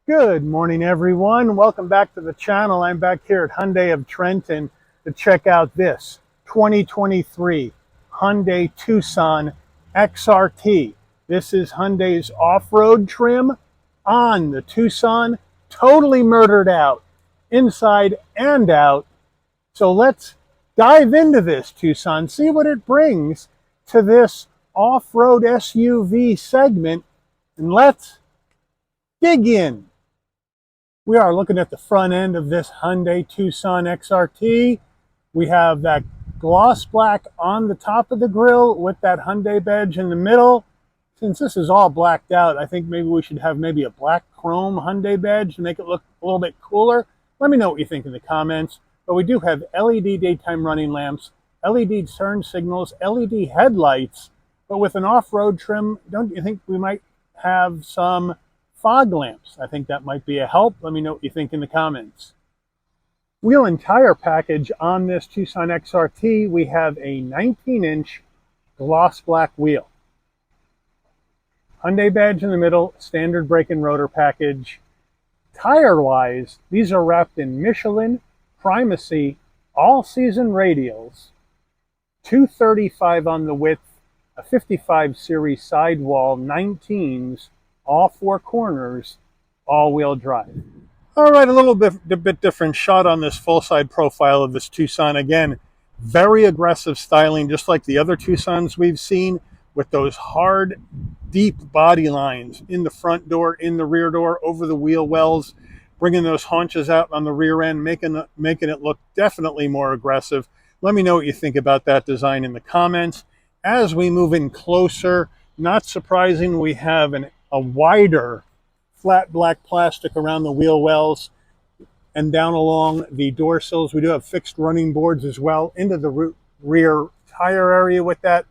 Good morning, everyone. Welcome back to the channel. I'm back here at Hyundai of Trenton to check out this 2023 Hyundai Tucson XRT. This is Hyundai's off-road trim on the Tucson, totally murdered out, inside and out. So let's dive into this Tucson, see what it brings to this off-road SUV segment, and let's dig in. We are looking at the front end of this Hyundai Tucson XRT. We have that gloss black on the top of the grille with that Hyundai badge in the middle. Since this is all blacked out, I think maybe we should have maybe a black chrome Hyundai badge to make it look a little bit cooler. Let me know what you think in the comments. But we do have LED daytime running lamps, LED turn signals, LED headlights. But with an off-road trim, don't you think we might have some fog lamps? I think that might be a help. Let me know what you think in the comments. Wheel and tire package on this Tucson XRT, we have a 19-inch gloss black wheel. Hyundai badge in the middle, standard brake and rotor package. Tire-wise, these are wrapped in Michelin Primacy all-season radials, 235 on the width, a 55 series sidewall, 19s, all four corners, all-wheel drive. All right, a bit different shot on this full-side profile of this Tucson. Again, very aggressive styling, just like the other Tucsons we've seen, with those hard, deep body lines in the front door, in the rear door, over the wheel wells, bringing those haunches out on the rear end, making it look definitely more aggressive. Let me know what you think about that design in the comments. As we move in closer, not surprising, we have a wider flat black plastic around the wheel wells and down along the door sills. We do have fixed running boards as well into the rear tire area with that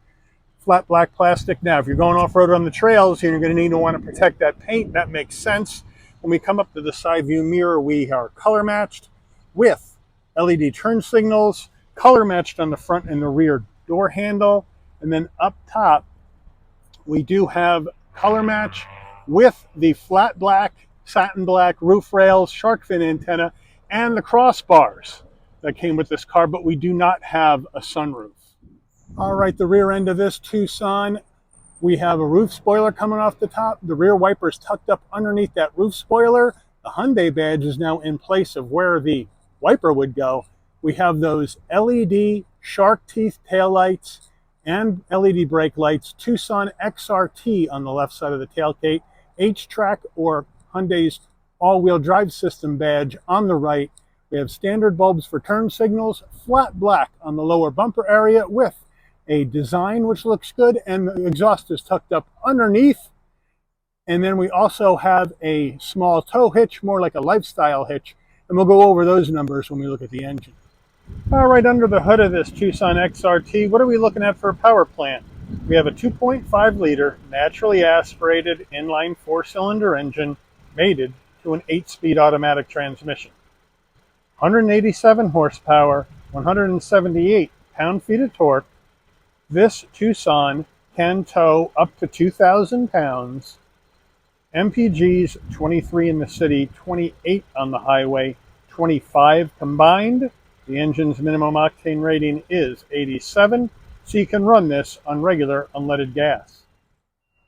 flat black plastic. Now, if you're going off-road on the trails, you're going to need to want to protect that paint. That makes sense. When we come up to the side view mirror, we are color matched with LED turn signals, color matched on the front and the rear door handle. And then up top, we do have color match with the flat black, satin black roof rails, shark fin antenna, and the crossbars that came with this car, but we do not have a sunroof. All right, the rear end of this Tucson, we have a roof spoiler coming off the top. The rear wipers tucked up underneath that roof spoiler. The Hyundai badge is now in place of where the wiper would go. We have those LED shark teeth taillights and LED brake lights, Tucson XRT on the left side of the tailgate, H-Track or Hyundai's all-wheel drive system badge on the right. We have standard bulbs for turn signals, flat black on the lower bumper area with a design which looks good, and the exhaust is tucked up underneath. And then we also have a small tow hitch, more like a lifestyle hitch, and we'll go over those numbers when we look at the engine. All right, under the hood of this Tucson XRT, what are we looking at for a power plant? We have a 2.5 liter naturally aspirated inline 4-cylinder engine mated to an 8-speed automatic transmission. 187 horsepower, 178 pound-feet of torque. This Tucson can tow up to 2,000 pounds. MPGs 23 in the city, 28 on the highway, 25 combined. The engine's minimum octane rating is 87, so you can run this on regular unleaded gas.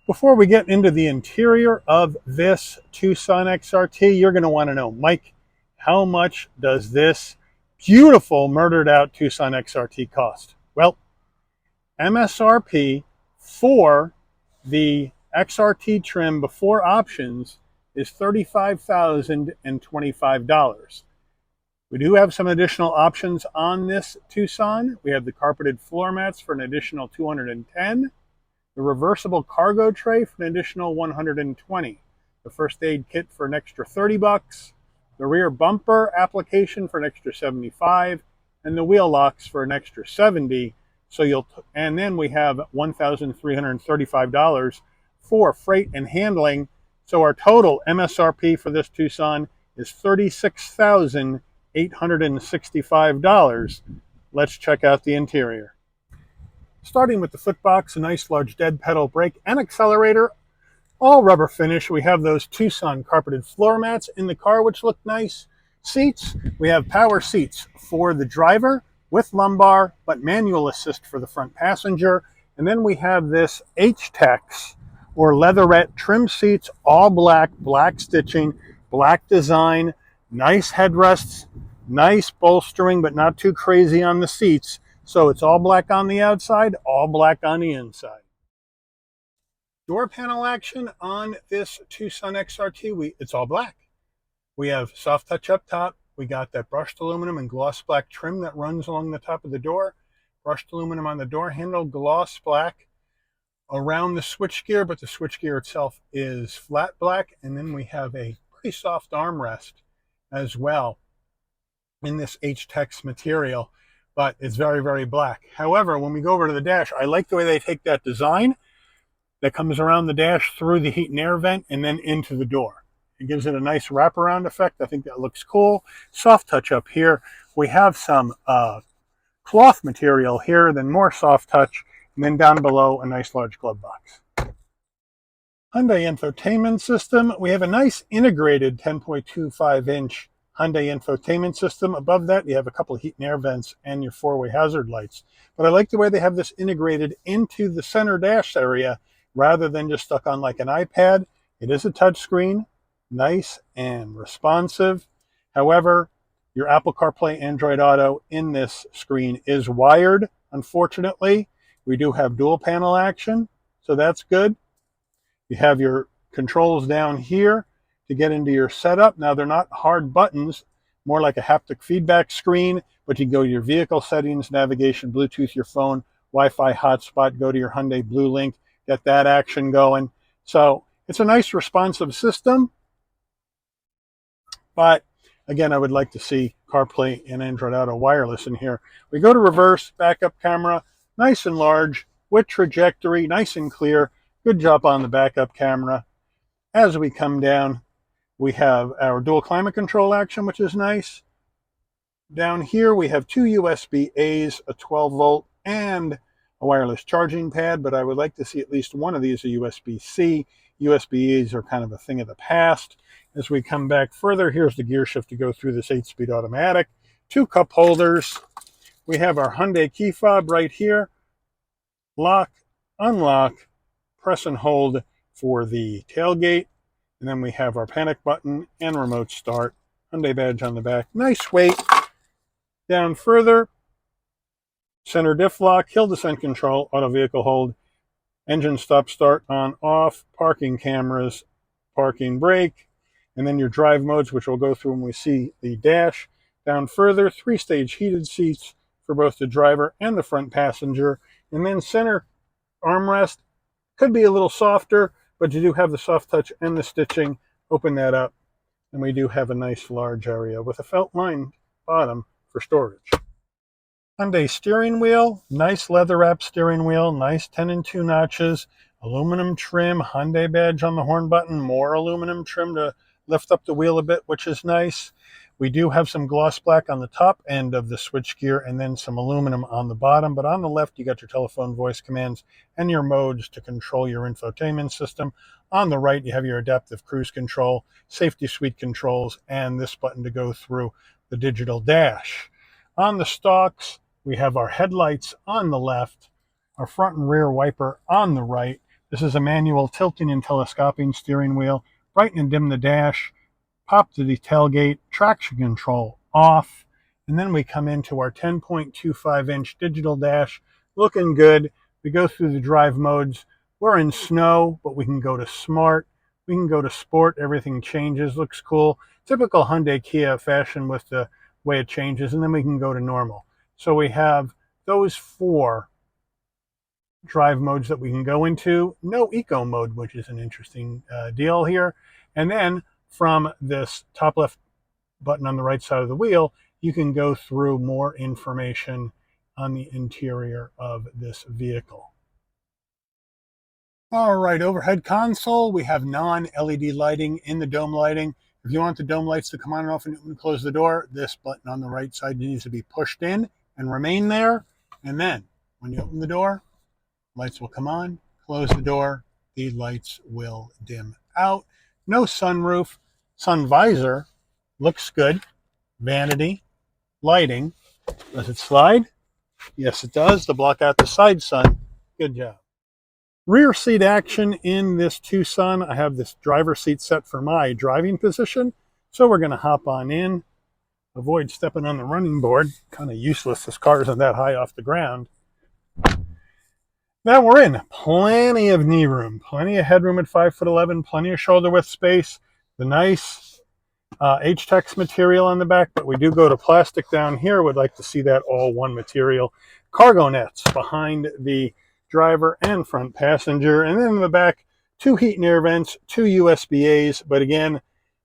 Before we get into the interior of this Tucson XRT, you're going to want to know, Mike, how much does this beautiful murdered out Tucson XRT cost? Well, MSRP for the XRT trim before options is $35,025. We do have some additional options on this Tucson. We have the carpeted floor mats for an additional $210, the reversible cargo tray for an additional $120, the first aid kit for an extra $30, the rear bumper application for an extra $75, and the wheel locks for an extra $70. And then we have $1,335 for freight and handling. So our total MSRP for this Tucson is $36,865. Let's check out the interior. Starting with the footbox, a nice large dead pedal brake and accelerator All rubber finish. We have those Tucson carpeted floor mats in the car, which look nice. Seats, we have power seats for the driver with lumbar, but manual assist for the front passenger. And then we have this H-Tex or leatherette trim seats, all black, black stitching, black design, nice headrests, nice bolstering, but not too crazy on the seats. So it's all black on the outside, all black on the inside. Door panel action on this Tucson XRT, it's all black. We have soft touch up top. We got that brushed aluminum and gloss black trim that runs along the top of the door. Brushed aluminum on the door handle, gloss black around the switchgear, but the switchgear itself is flat black. And then we have a pretty soft armrest as well in this H-Tex material, but it's very, very black. However, when we go over to the dash, I like the way they take that design that comes around the dash through the heat and air vent and then into the door. It gives it a nice wraparound effect. I think that looks cool. Soft touch up here. We have some cloth material here, then more soft touch, and then down below a nice large glove box. Hyundai Infotainment System. We have a nice integrated 10.25-inch Hyundai Infotainment System. Above that, you have a couple of heat and air vents and your four-way hazard lights. But I like the way they have this integrated into the center dash area rather than just stuck on like an iPad. It is a touchscreen, nice and responsive. However, your Apple CarPlay, Android Auto in this screen is wired, unfortunately. We do have dual panel action, so that's good. You have your controls down here to get into your setup. Now, they're not hard buttons, more like a haptic feedback screen, but you can go to your vehicle settings, navigation, Bluetooth, your phone, Wi-Fi hotspot, go to your Hyundai Blue Link, get that action going. So it's a nice responsive system, but again, I would like to see CarPlay and Android Auto wireless in here. We go to reverse, backup camera, nice and large, with trajectory, nice and clear. Good job on the backup camera. As we come down, we have our dual climate control action, which is nice. Down here, we have two USB-A's, a 12-volt, and a wireless charging pad, but I would like to see at least one of these a USB-C. USB-A's are kind of a thing of the past. As we come back further, here's the gear shift to go through this 8-speed automatic. Two cup holders. We have our Hyundai key fob right here. Lock, unlock, press and hold for the tailgate. And then we have our panic button and remote start. Hyundai badge on the back. Nice weight. Down further, center diff lock, hill descent control, auto vehicle hold, engine stop start on off, parking cameras, parking brake, and then your drive modes, which we'll go through when we see the dash. Down further, 3-stage heated seats for both the driver and the front passenger. And then center armrest could be a little softer, but you do have the soft touch and the stitching. Open that up, and we do have a nice large area with a felt lined bottom for storage. Hyundai steering wheel, nice leather wrap steering wheel, nice 10 and 2 notches, aluminum trim, Hyundai badge on the horn button, more aluminum trim to lift up the wheel a bit, which is nice. We do have some gloss black on the top end of the switchgear and then some aluminum on the bottom, but on the left you got your telephone voice commands and your modes to control your infotainment system. On the right you have your adaptive cruise control, safety suite controls, and this button to go through the digital dash. On the stalks, we have our headlights on the left, our front and rear wiper on the right. This is a manual tilting and telescoping steering wheel. Brighten and dim the dash, pop to the tailgate, traction control off, and then we come into our 10.25-inch digital dash, looking good. We go through the drive modes. We're in snow, but we can go to smart. We can go to sport. Everything changes, looks cool. Typical Hyundai Kia fashion with the way it changes, and then we can go to normal. So we have those 4 drive modes that we can go into. No eco mode, which is an interesting deal here. And then from this top left button on the right side of the wheel, you can go through more information on the interior of this vehicle. All right, overhead console, we have non-LED lighting in the dome lighting. If you want the dome lights to come on and off and close the door, this button on the right side needs to be pushed in and remain there. And then when you open the door, lights will come on, close the door, the lights will dim out. No sunroof. Sun visor looks good. Vanity, lighting. Does it slide? Yes, it does, to block out the side sun. Good job. Rear seat action in this Tucson. I have this driver's seat set for my driving position, so we're going to hop on in. Avoid stepping on the running board. Kind of useless. This car isn't that high off the ground. Now we're in. Plenty of knee room. Plenty of headroom at 5'11", plenty of shoulder width space. The nice H-Tex material on the back, but we do go to plastic down here. Would like to see that all one material. Cargo nets behind the driver and front passenger. And then in the back, 2 heat and air vents, 2 USB-A's. But again,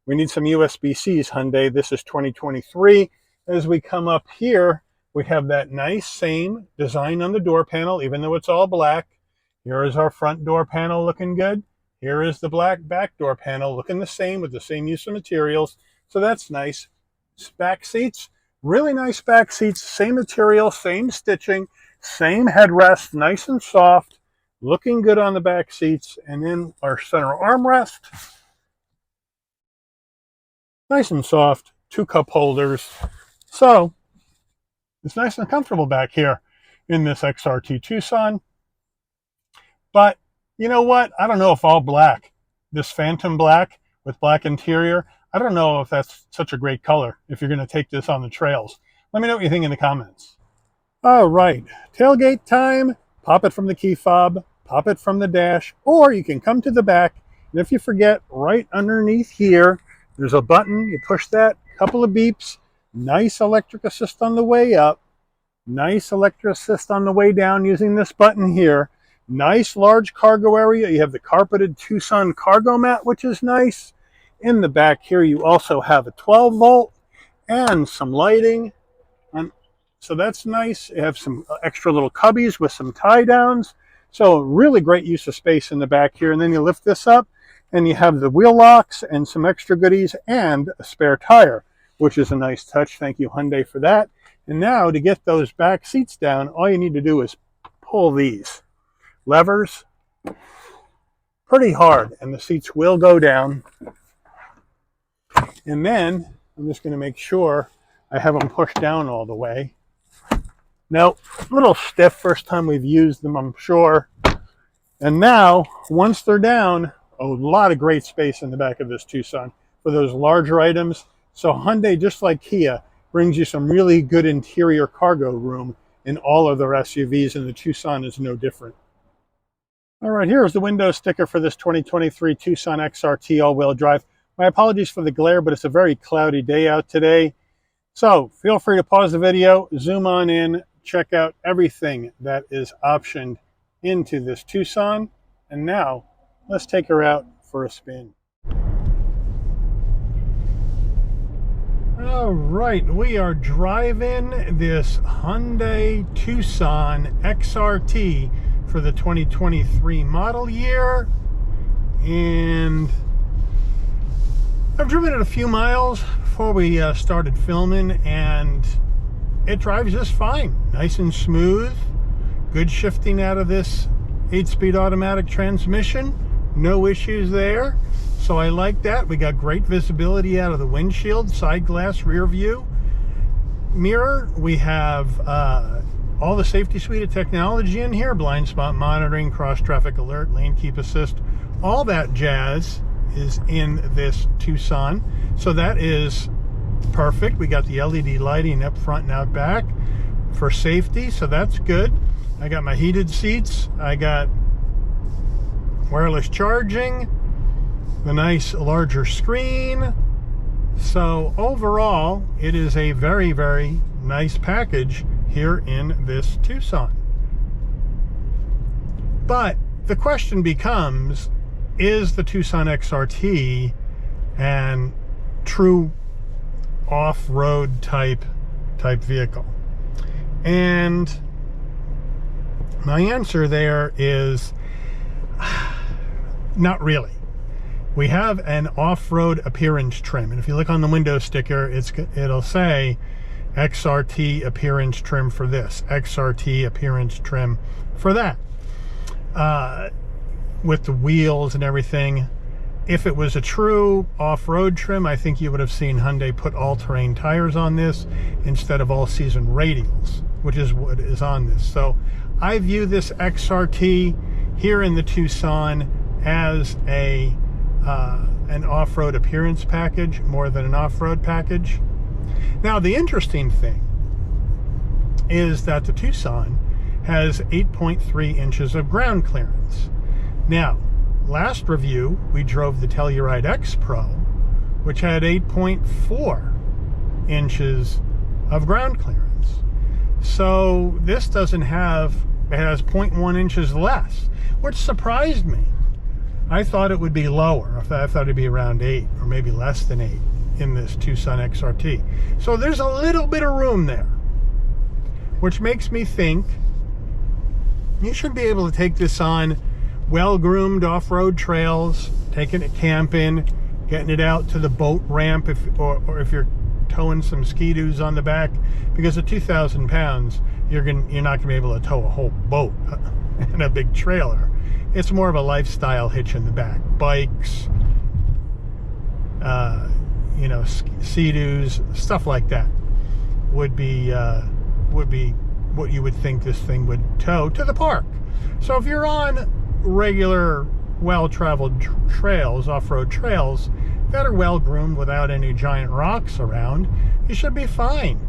we need some USB-C's, Hyundai. This is 2023. As we come up here, we have that nice same design on the door panel, even though it's all black. Here is our front door panel looking good. Here is the black back door panel looking the same with the same use of materials. So that's nice. Back seats, really nice back seats. Same material, same stitching, same headrest, nice and soft. Looking good on the back seats. And then our center armrest. Nice and soft, 2 cup holders. So it's nice and comfortable back here in this XRT Tucson. But you know what? I don't know if all black, this Phantom black with black interior, I don't know if that's such a great color if you're going to take this on the trails. Let me know what you think in the comments. All right, tailgate time. Pop it from the key fob, pop it from the dash, or you can come to the back. And if you forget, right underneath here, there's a button. You push that, couple of beeps. Nice electric assist on the way up. Nice electric assist on the way down using this button here. Nice large cargo area. You have the carpeted Tucson cargo mat, which is nice. In the back here, you also have a 12 volt and some lighting. So that's nice. You have some extra little cubbies with some tie downs. So really great use of space in the back here. And then you lift this up and you have the wheel locks and some extra goodies and a spare tire, which is a nice touch. Thank you, Hyundai, for that. And now to get those back seats down, all you need to do is pull these levers pretty hard and the seats will go down. And then I'm just going to make sure I have them pushed down all the way. Now, a little stiff first time we've used them, I'm sure. And now, once they're down, a lot of great space in the back of this Tucson for those larger items. So Hyundai, just like Kia, brings you some really good interior cargo room in all of their SUVs, and the Tucson is no different. All right, here's the window sticker for this 2023 Tucson XRT all-wheel drive. My apologies for the glare, but it's a very cloudy day out today. So feel free to pause the video, zoom on in, check out everything that is optioned into this Tucson. And now, let's take her out for a spin. All right, we are driving this Hyundai Tucson XRT for the 2023 model year. And I've driven it a few miles before we started filming, and it drives just fine. Nice and smooth. Good shifting out of this 8-speed automatic transmission. No issues there. So I like that. We got great visibility out of the windshield, side glass, rear view mirror. We have all the safety suite of technology in here. Blind spot monitoring, cross traffic alert, lane keep assist. All that jazz is in this Tucson. So that is perfect. We got the LED lighting up front and out back for safety. So that's good. I got my heated seats. I got wireless charging, the nice larger screen. So overall, it is a very, very nice package here in this Tucson. But the question becomes, is the Tucson XRT an true off-road type vehicle? And my answer there is not really. We have an off-road appearance trim, and if you look on the window sticker, it'll say XRT appearance trim for this, XRT appearance trim for that. with the wheels and everything. If it was a true off-road trim, I think you would have seen Hyundai put all-terrain tires on this instead of all-season radials, which is what is on this. So I view this XRT here in the Tucson as an off-road appearance package more than an off-road package. Now, the interesting thing is that the Tucson has 8.3 inches of ground clearance. Now, last review, we drove the Telluride X Pro, which had 8.4 inches of ground clearance. So this doesn't have, it has 0.1 inches less, which surprised me. I thought it would be lower. I thought it'd be around 8 or maybe less than 8 in this Tucson XRT. So there's a little bit of room there, which makes me think you should be able to take this on well-groomed off-road trails, taking it camping, getting it out to the boat ramp, or if you're towing some ski-doos on the back, because at 2,000 pounds, you're not gonna be able to tow a whole boat in a big trailer. It's more of a lifestyle hitch in the back. Bikes, you know, sea-doos, stuff like that would be what you would think this thing would tow to the park. So if you're on regular well-traveled trails, off-road trails that are well-groomed without any giant rocks around, you should be fine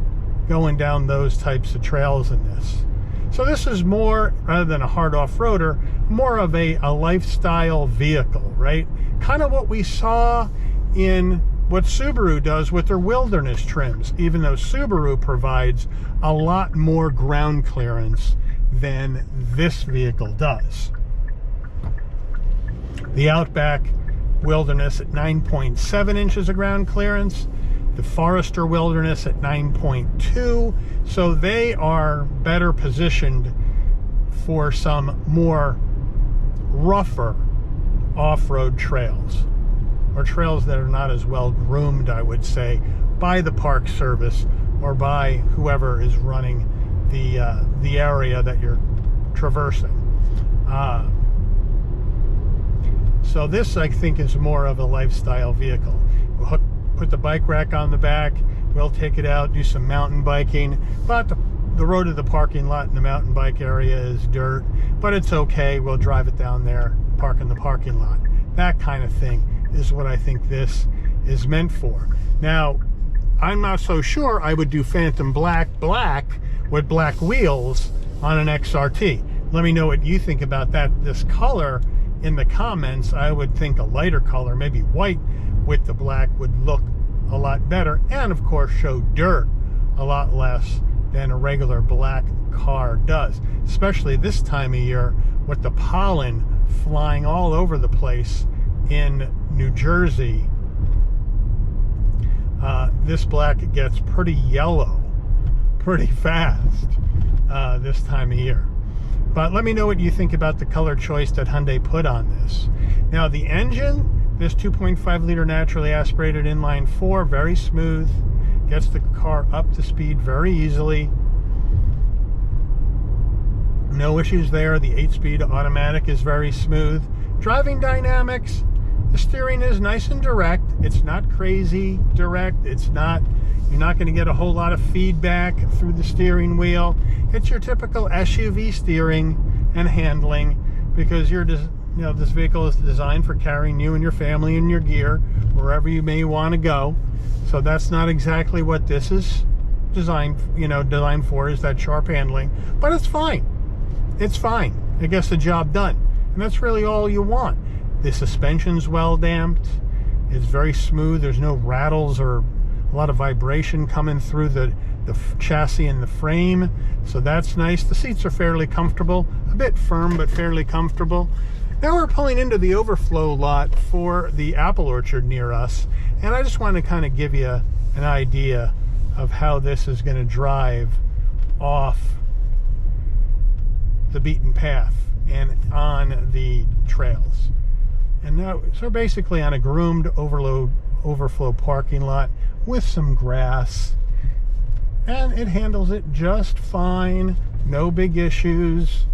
going down those types of trails in this. So this is more, rather than a hard off-roader, more of a lifestyle vehicle, right? Kind of what we saw in what Subaru does with their wilderness trims, even though Subaru provides a lot more ground clearance than this vehicle does. The Outback Wilderness at 9.7 inches of ground clearance, the Forester Wilderness at 9.2, so they are better positioned for some more rougher off-road trails, or trails that are not as well groomed, I would say, by the Park Service or by whoever is running the area that you're traversing. So this, I think, is more of a lifestyle vehicle. We'll put the bike rack on the back, we'll take it out, do some mountain biking, but the road to the parking lot in the mountain bike area is dirt, but it's okay, we'll drive it down there, park in the parking lot. That kind of thing is what I think this is meant for. Now, I'm not so sure I would do Phantom Black with black wheels on an XRT. Let me know what you think about that. This color in the comments. I would think a lighter color, maybe white with the black, would look a lot better, and of course show dirt a lot less than a regular black car does, especially this time of year with the pollen flying all over the place in New Jersey. This black gets pretty yellow pretty fast this time of year. But let me know what you think about the color choice that Hyundai put on this. Now the engine, this 2.5 liter naturally aspirated inline 4, very smooth, gets the car up to speed very easily. No issues there. The 8-speed automatic is very smooth. Driving dynamics, the steering is nice and direct. It's not crazy direct. It's not, you're not going to get a whole lot of feedback through the steering wheel. It's your typical SUV steering and handling, because this vehicle is designed for carrying you and your family and your gear wherever you may want to go. So that's not exactly what this is designed for, is that sharp handling, but it's fine. It's fine. It gets the job done, and that's really all you want. The suspension's well damped. It's very smooth. There's no rattles or a lot of vibration coming through the chassis and the frame, so that's nice. The seats are fairly comfortable, a bit firm but fairly comfortable. Now we're pulling into the overflow lot for the apple orchard near us, and I just want to kind of give you an idea of how this is going to drive off the beaten path and on the trails. And now, so basically on a groomed overflow parking lot with some grass, and it handles it just fine, no big issues.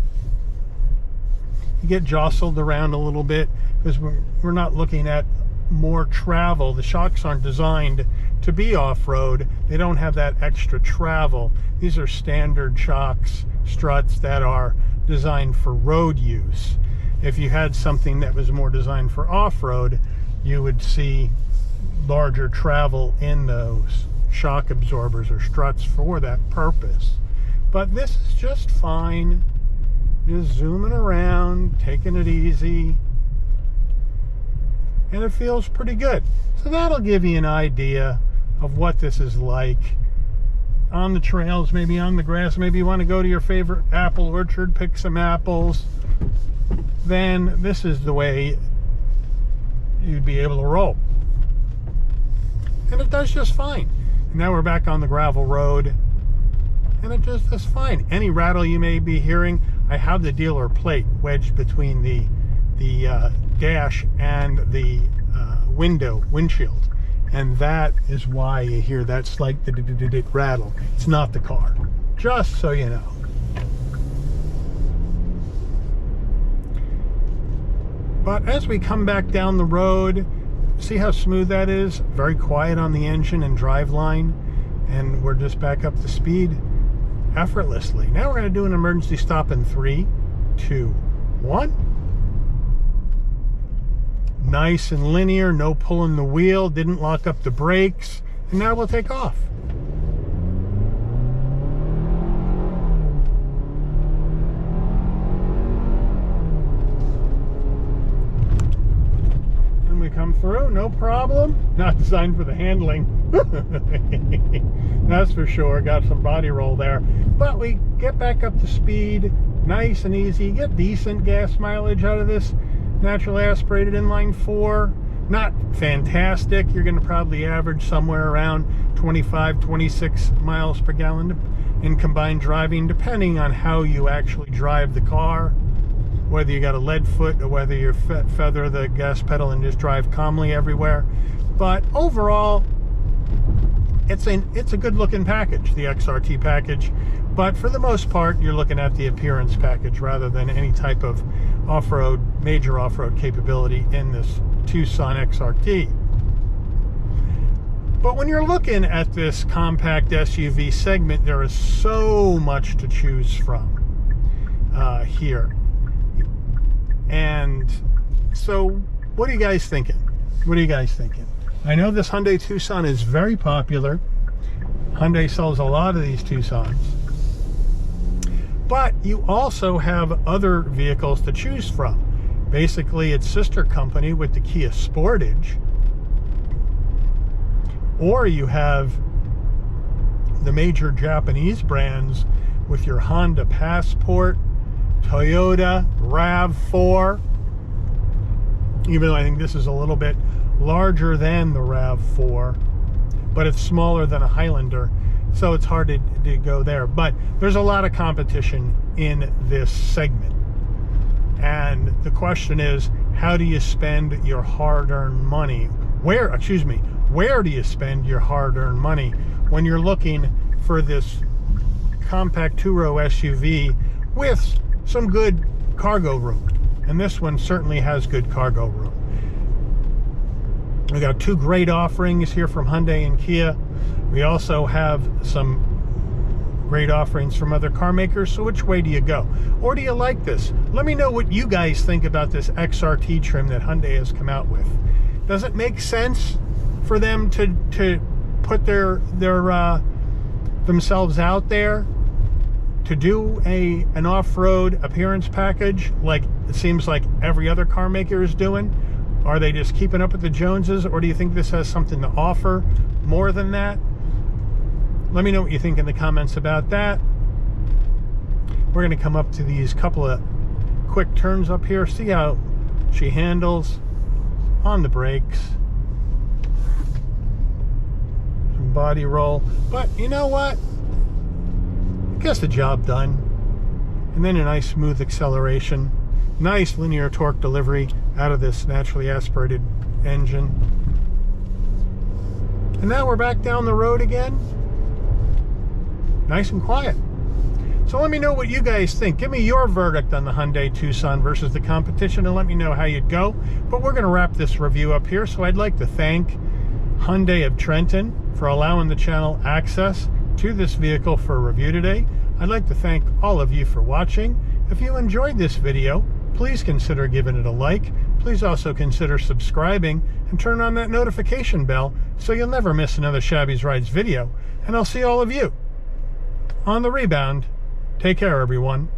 You get jostled around a little bit because we're not looking at more travel. The shocks aren't designed to be off-road. They don't have that extra travel. These are standard shocks, struts that are designed for road use. If you had something that was more designed for off-road, you would see larger travel in those shock absorbers or struts for that purpose. But this is just fine. Just zooming around, taking it easy. And it feels pretty good. So that'll give you an idea of what this is like on the trails, maybe on the grass. Maybe you want to go to your favorite apple orchard, pick some apples. Then this is the way you'd be able to roll. And it does just fine. And now we're back on the gravel road, and it just does fine. Any rattle you may be hearing, I have the dealer plate wedged between the dash and the windshield, and that is why you hear that slight rattle. It's not the car, just so you know. But as we come back down the road, see how smooth that is? Very quiet on the engine and driveline, and we're just back up to speed effortlessly. Now we're going to do an emergency stop in 3, 2, 1. Nice and linear, no pulling the wheel, didn't lock up the brakes, and now we'll take off. And we come through, no problem. Not designed for the handling. That's for sure. Got some body roll there. But we get back up to speed, nice and easy. Get decent gas mileage out of this naturally aspirated inline 4. Not fantastic. You're going to probably average somewhere around 25, 26 miles per gallon in combined driving, depending on how you actually drive the car, whether you got a lead foot or whether you feather the gas pedal and just drive calmly everywhere. But overall, it's a good looking package, the XRT package. But for the most part, you're looking at the appearance package rather than any type of off-road, major off-road capability in this Tucson XRT. But when you're looking at this compact SUV segment, there is so much to choose from here. And so what are you guys thinking? What are you guys thinking? I know this Hyundai Tucson is very popular. Hyundai sells a lot of these Tucsons. But you also have other vehicles to choose from. Basically, its sister company with the Kia Sportage. Or you have the major Japanese brands with your Honda Passport, Toyota RAV4. Even though I think this is a little bit larger than the RAV4, but it's smaller than a Highlander, so it's hard to go there. But there's a lot of competition in this segment, and the question is, how do you spend your hard-earned money? Where do you spend your hard-earned money when you're looking for this compact two-row SUV with some good cargo room? And this one certainly has good cargo room. We got two great offerings here from Hyundai and Kia. We also have some great offerings from other car makers. So which way do you go? Or do you like this? Let me know what you guys think about this XRT trim that Hyundai has come out with. Does it make sense for them to put their themselves out there to do an off-road appearance package like it seems like every other car maker is doing? Are they just keeping up with the Joneses, or do you think this has something to offer more than that? Let me know what you think in the comments about that. We're going to come up to these couple of quick turns up here. See how she handles on the brakes. Some body roll. But you know what? Gets the job done. And then a nice smooth acceleration. Nice linear torque delivery out of this naturally aspirated engine. And now we're back down the road again. Nice and quiet. So let me know what you guys think. Give me your verdict on the Hyundai Tucson versus the competition, and let me know how you'd go. But we're going to wrap this review up here. So I'd like to thank Hyundai of Trenton for allowing the channel access to this vehicle for a review today. I'd like to thank all of you for watching. If you enjoyed this video, please consider giving it a like. Please also consider subscribing and turn on that notification bell so you'll never miss another Shabby's Rides video. And I'll see all of you on the rebound. Take care, everyone.